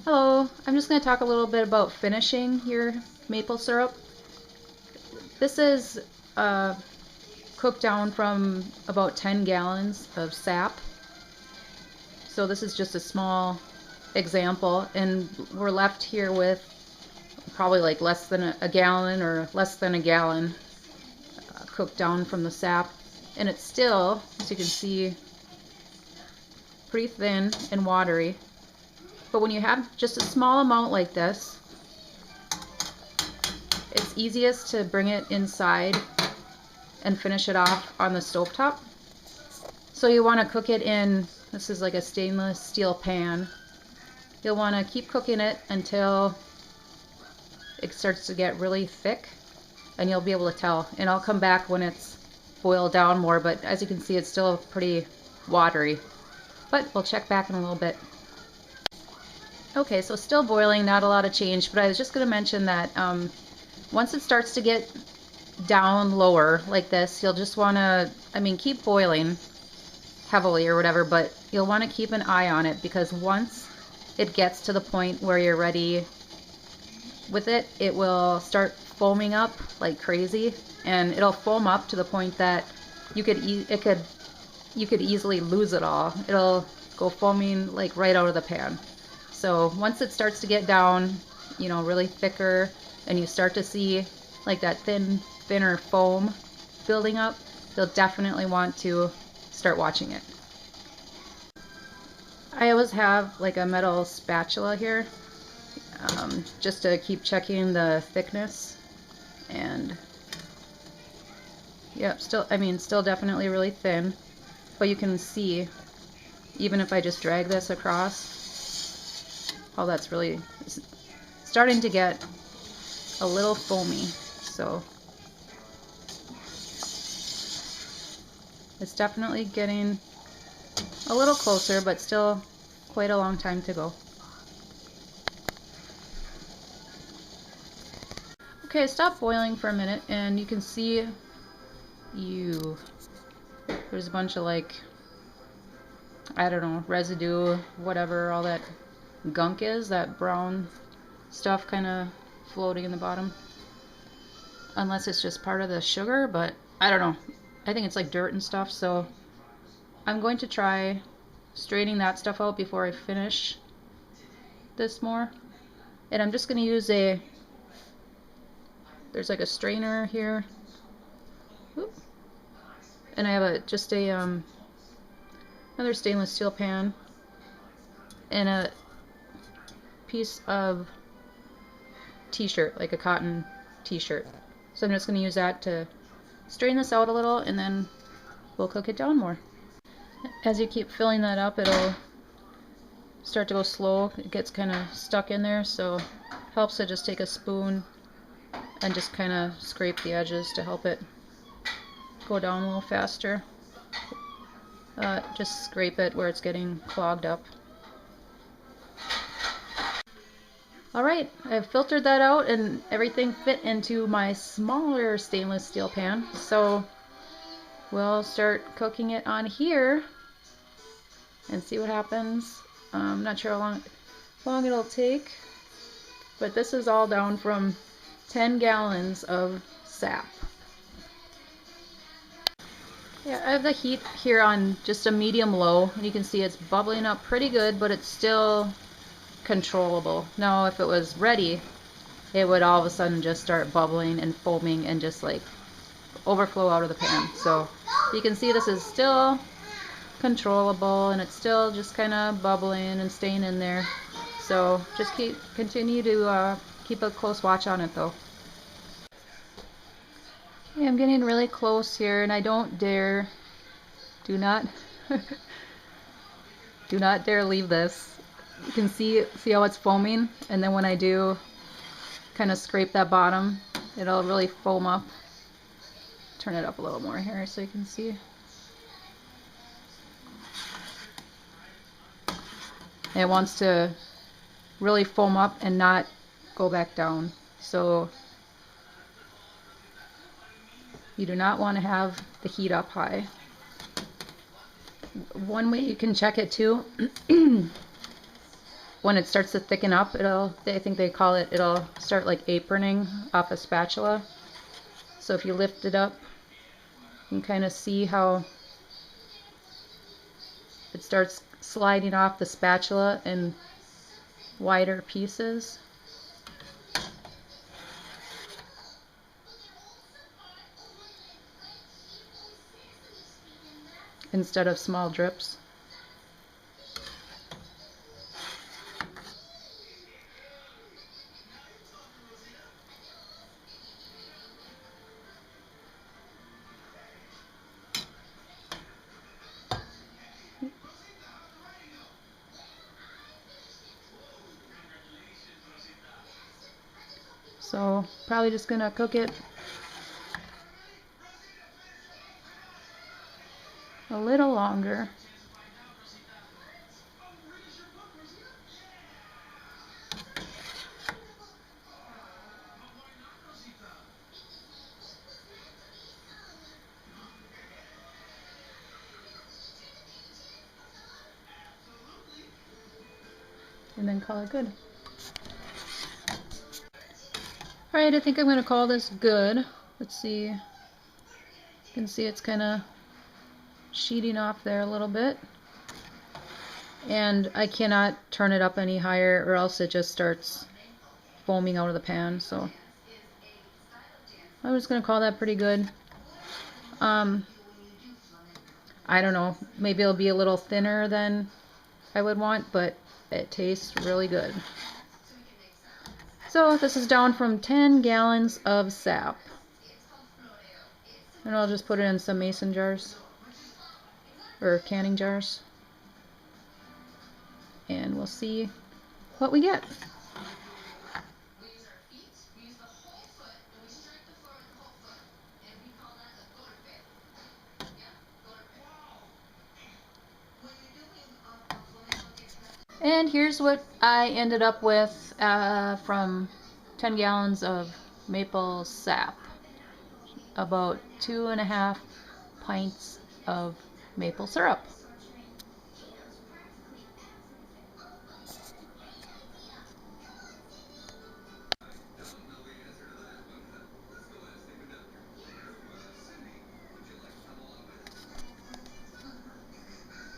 Hello, I'm just going to talk a little bit about finishing your maple syrup. This is cooked down from about 10 gallons of sap. So this is just a small example, and we're left here with probably like less than a gallon or less than a gallon cooked down from the sap. And it's still, as you can see, pretty thin and watery. But when you have just a small amount like this, it's easiest to bring it inside and finish it off on the stovetop. So you want to cook it in, this is like a stainless steel pan. You'll want to keep cooking it until it starts to get really thick, and you'll be able to tell. And I'll come back when it's boiled down more, but as you can see, it's still pretty watery. But we'll check back in a little bit. Okay, so still boiling, not a lot of change, but I was just going to mention that once it starts to get down lower like this, you'll just want to, keep boiling heavily or whatever, but you'll want to keep an eye on it, because once it gets to the point where you're ready with it, it will start foaming up like crazy, and it'll foam up to the point that you could easily lose it all. It'll go foaming like right out of the pan. So once it starts to get down, really thicker, and you start to see like that thinner foam building up, you'll definitely want to start watching it. I always have like a metal spatula here, just to keep checking the thickness. And yep, still definitely really thin, but you can see, even if I just drag this across, how that's really starting to get a little foamy. So it's definitely getting a little closer, but still quite a long time to go. Okay, stop boiling for a minute, and you can see there's a bunch of like, I don't know, residue, whatever all that gunk is, that brown stuff kind of floating in the bottom. Unless it's just part of the sugar, but I don't know. I think it's like dirt and stuff, so I'm going to try straining that stuff out before I finish this more. And I'm just going to use there's like a strainer here. Oop. And I have another stainless steel pan and a piece of t-shirt, like a cotton t-shirt. So I'm just going to use that to strain this out a little, and then we'll cook it down more. As you keep filling that up, it'll start to go slow. It gets kind of stuck in there, so it helps to just take a spoon and just kind of scrape the edges to help it go down a little faster. Just scrape it where it's getting clogged up. Alright, I've filtered that out, and everything fit into my smaller stainless steel pan. So we'll start cooking it on here and see what happens. I'm not sure how long it'll take, but this is all down from 10 gallons of sap. Yeah, I have the heat here on just a medium low, and you can see it's bubbling up pretty good, but it's still controllable. Now if it was ready, it would all of a sudden just start bubbling and foaming and just like overflow out of the pan. So you can see this is still controllable, and it's still just kind of bubbling and staying in there. So just continue to keep a close watch on it though. Okay, I'm getting really close here, and I do not do not dare leave this. You can see how it's foaming, and then when I do kind of scrape that bottom, it'll really foam up. Turn it up a little more here so you can see. And it wants to really foam up and not go back down. So you do not want to have the heat up high. One way you can check it too when it starts to thicken up, I think they call it, it'll start like aproning off a spatula. So if you lift it up, you can kind of see how it starts sliding off the spatula in wider pieces. Instead of small drips. So probably just gonna cook it a little longer. And then call it good. Alright, I think I'm going to call this good. Let's see. You can see it's kind of sheeting off there a little bit. And I cannot turn it up any higher or else it just starts foaming out of the pan. So I'm just going to call that pretty good. I don't know. Maybe it'll be a little thinner than I would want, but it tastes really good. So this is down from 10 gallons of sap. And I'll just put it in some mason jars or canning jars. And we'll see what we get. And here's what I ended up with from 10 gallons of maple sap. About 2.5 pints of maple syrup.